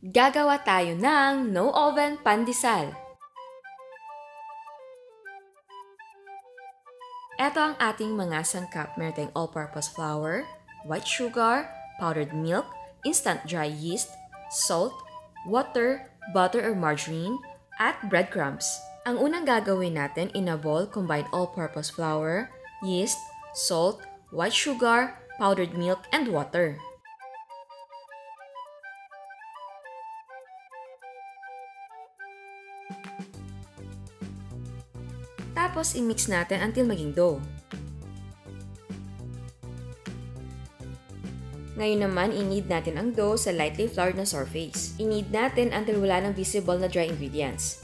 Gagawa tayo ng no oven pandesal. Ito ang ating mga sangkap. Meron tayong all-purpose flour, white sugar, powdered milk, instant dry yeast, salt, water, butter or margarine, at breadcrumbs. Ang unang gagawin natin, in a bowl, combine all-purpose flour, yeast, salt, white sugar, powdered milk, and water. Tapos, i-mix natin until maging dough. Ngayon naman, i-knead natin ang dough sa lightly floured na surface. I-knead natin until wala nang visible na dry ingredients.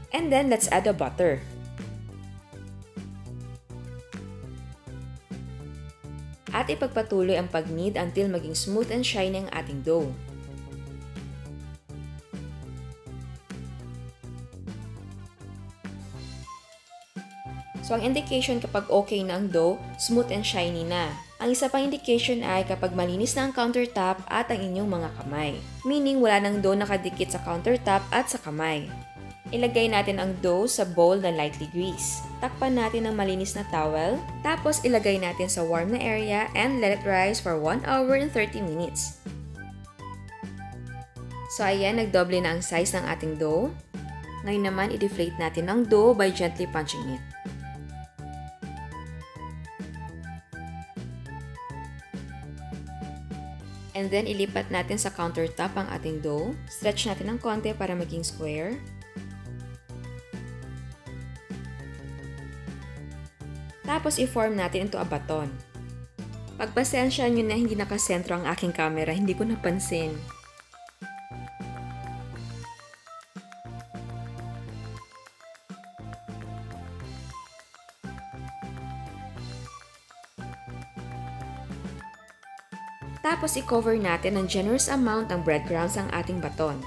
And then, let's add the butter. At ipagpatuloy ang pag-knead until maging smooth and shiny ang ating dough. So, ang indication kapag okay na ang dough, smooth and shiny na. Ang isa pang indication ay kapag malinis na ang countertop at ang inyong mga kamay. Meaning, wala nang dough nakadikit sa countertop at sa kamay. Ilagay natin ang dough sa bowl na lightly grease. Takpan natin ng malinis na towel. Tapos, ilagay natin sa warm na area and let it rise for 1 hour and 30 minutes. So, ayan, nagdoble na ang size ng ating dough. Ngayon naman, i-deflate natin ang dough by gently punching it. And then, ilipat natin sa countertop ang ating dough. Stretch natin ng konti para maging square. Tapos, i-form natin into a baton. Pagpasensya nyo na hindi nakasentro ang aking camera, hindi ko napansin. Tapos, i-cover natin ng generous amount ng breadcrumbs ang ating baton.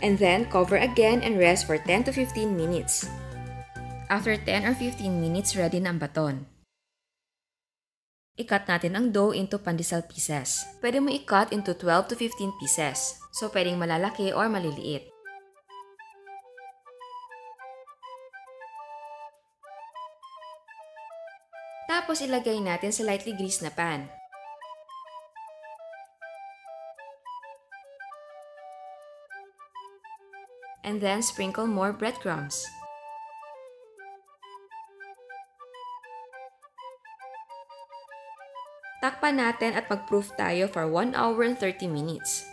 And then, cover again and rest for 10 to 15 minutes. After 10 or 15 minutes, ready na ang baton. I-cut natin ang dough into pandesal pieces. Pwede mo i-cut into 12 to 15 pieces. So, pwedeng malalaki or maliliit. Tapos, ilagay natin sa lightly greased na pan. And then, sprinkle more breadcrumbs. Takpan natin at mag-proof tayo for 1 hour and 30 minutes.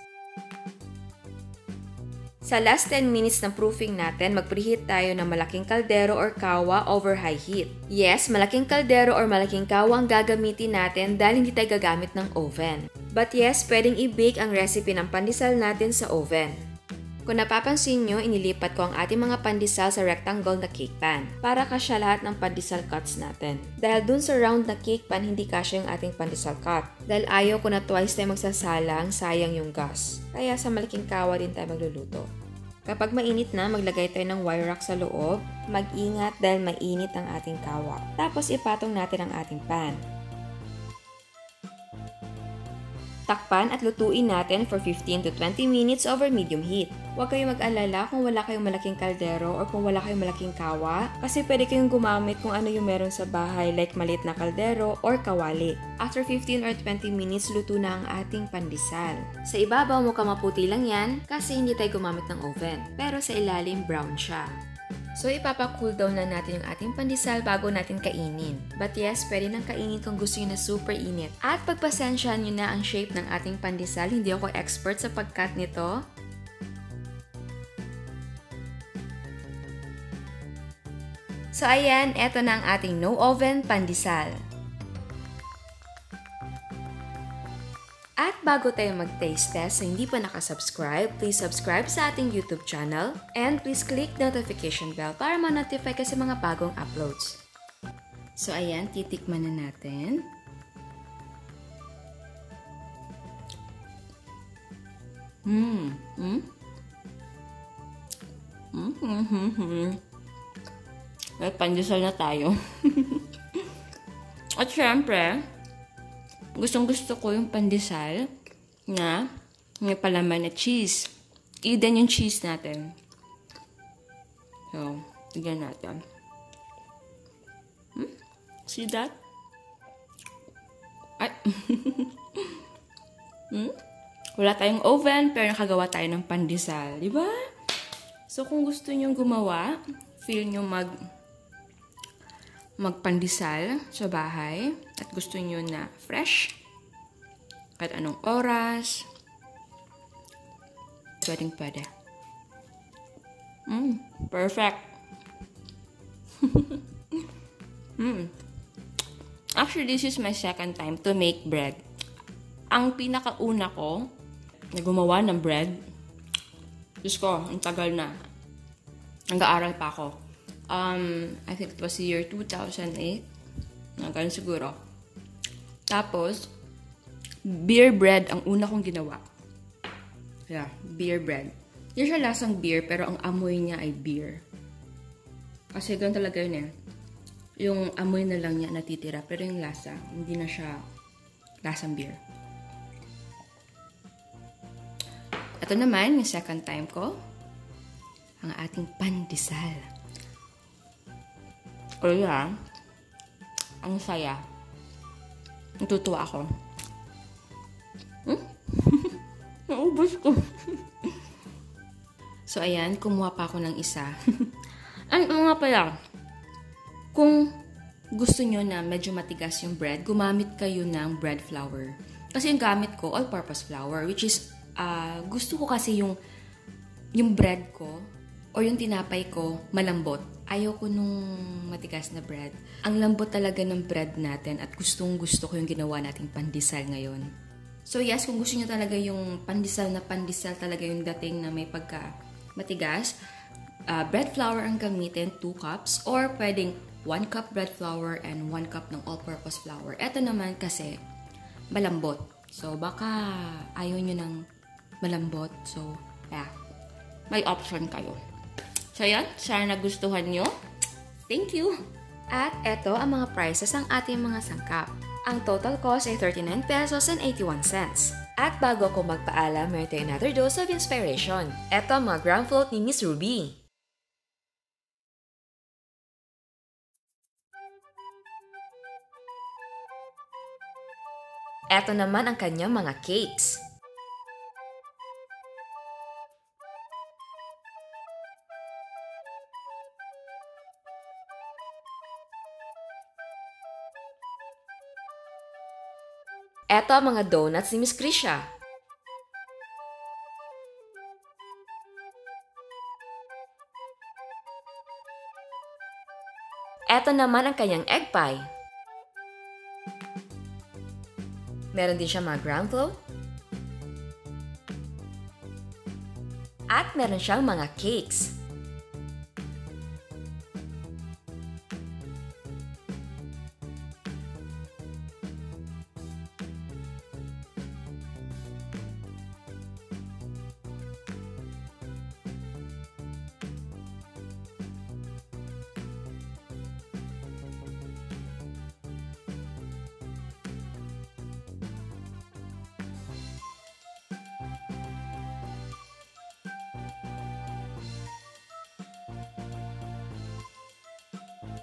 Sa last 10 minutes ng proofing natin, mag-preheat tayo ng malaking kaldero or kawa over high heat. Yes, malaking kaldero or malaking kawa ang gagamitin natin dahil hindi tayo gagamit ng oven. But yes, pwedeng i-bake ang recipe ng pandesal natin sa oven. Kung napapansin nyo, inilipat ko ang ating mga pandesal sa rectangle na cake pan para kasya lahat ng pandesal cuts natin. Dahil dun sa round na cake pan, hindi kasya yung ating pandesal cut. Dahil ayaw ko na twice tayo magsasalang, sayang yung gas. Kaya sa malaking kawa din tayo magluluto. Kapag mainit na, maglagay tayo ng wire rack sa loob. Mag-ingat dahil mainit ang ating kawa. Tapos ipatong natin ang ating pan. Takpan at lutuin natin for 15 to 20 minutes over medium heat. Huwag kayong mag-alala kung wala kayong malaking kaldero or kung wala kayong malaking kawa kasi pwede kayong gumamit kung ano yung meron sa bahay like maliit na kaldero or kawali. After 15 or 20 minutes, luto na ang ating pandesal. Sa ibabaw mukhang maputi lang yan kasi hindi tayo gumamit ng oven. Pero sa ilalim, brown siya. So, ipapa-cool down na natin yung ating pandesal bago natin kainin. But yes, pwede nang kainin kung gusto nyo na super init. At pagpasensyahan nyo na ang shape ng ating pandesal, hindi ako expert sa pag-cut nito. So, ayan, eto na ang ating no oven pandesal. At bago tayo mag-taste test, sa hindi pa nakasubscribe, please subscribe sa ating YouTube channel and please click the notification bell para ma-notify ka sa mga bagong uploads. So ayan, titikman na natin. May pandesal na tayo. At syempre, gustong-gusto ko yung pandesal na may palaman na cheese. Eden yung cheese natin. So, tignan natin. See that? Ay. Wala tayong oven, pero nakagawa tayo ng pandesal. Diba? So, kung gusto nyo gumawa, feel nyo magpandesal sa bahay, at gusto nyo na fresh, kahit anong oras, pwede. Perfect. Actually, this is my second time to make bread. Ang pinakauna ko na gumawa ng bread, Diyos ko, ang tagal na. Nag-aaral pa ako. I think it was year 2008. Ganun siguro. Tapos, beer bread ang una kong ginawa. Yeah, beer bread. Hindi siya lasang beer, pero ang amoy niya ay beer. Kasi ganun talaga yun eh. Yung amoy na lang niya natitira, pero yung lasa, hindi na siya lasang beer. Ito naman, yung second time ko, ang ating pandesal. O yeah, ang saya. Natutuwa ako. Naubos ko. So, ayan, kumuha pa ako ng isa. Ano nga pala, kung gusto nyo na medyo matigas yung bread, gumamit kayo ng bread flour. Kasi yung gamit ko, all-purpose flour, which is, gusto ko kasi yung bread ko, or yung tinapay ko, malambot. Ayaw ko nung matigas na bread. Ang lambot talaga ng bread natin at gustong-gusto ko yung ginawa nating pandesal ngayon. So yes, kung gusto nyo talaga yung pandesal na pandesal talaga yung dating na may pagka matigas, bread flour ang gamitin, 2 cups, or pwedeng 1 cup bread flour and 1 cup ng all-purpose flour. Ito naman kasi malambot. So baka ayaw nyo ng malambot. So yeah, may option kayo. So yan, sana nagustuhan nyo. Thank you! At eto ang mga prices ng ating mga sangkap. Ang total cost ay 39 pesos and 81 cents. At bago ako magpaalam, meron tayo another dose of inspiration. Eto ang mga ground float ni Miss Ruby. Eto naman ang kanyang mga cakes. Eto ang mga donuts ni Miss Krisha. Eto naman ang kanyang egg pie. Meron din siya mga ground float. At meron siyang mga cakes.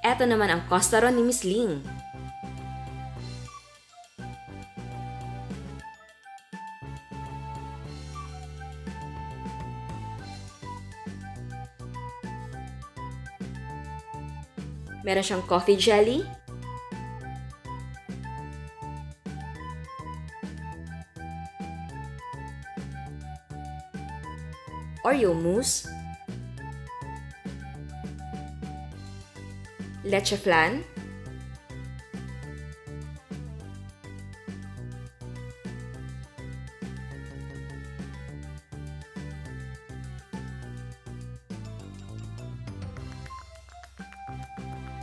Eto naman ang costaron ni Miss Ling. Meron siyang coffee jelly. Oreo mousse. Leche flan,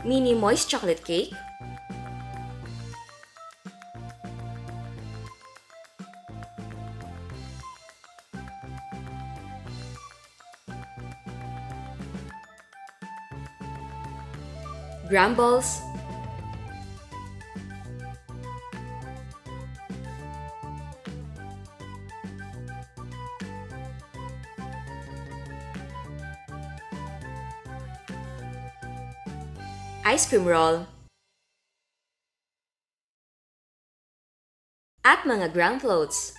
mini moist chocolate cake, Grumbles, ice cream roll, at mga ground floats.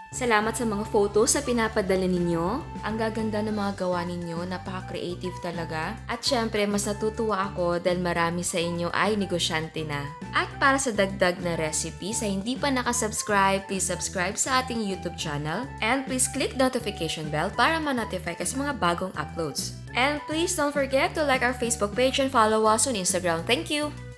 Salamat sa mga photos sa pinapadala ninyo. Ang gaganda ng mga gawa ninyo, napaka-creative talaga. At syempre, mas natutuwa ako dahil marami sa inyo ay negosyante na. At para sa dagdag na recipe, sa hindi pa nakasubscribe, please subscribe sa ating YouTube channel. And please click notification bell para ma-notify ka sa mga bagong uploads. And please don't forget to like our Facebook page and follow us on Instagram. Thank you!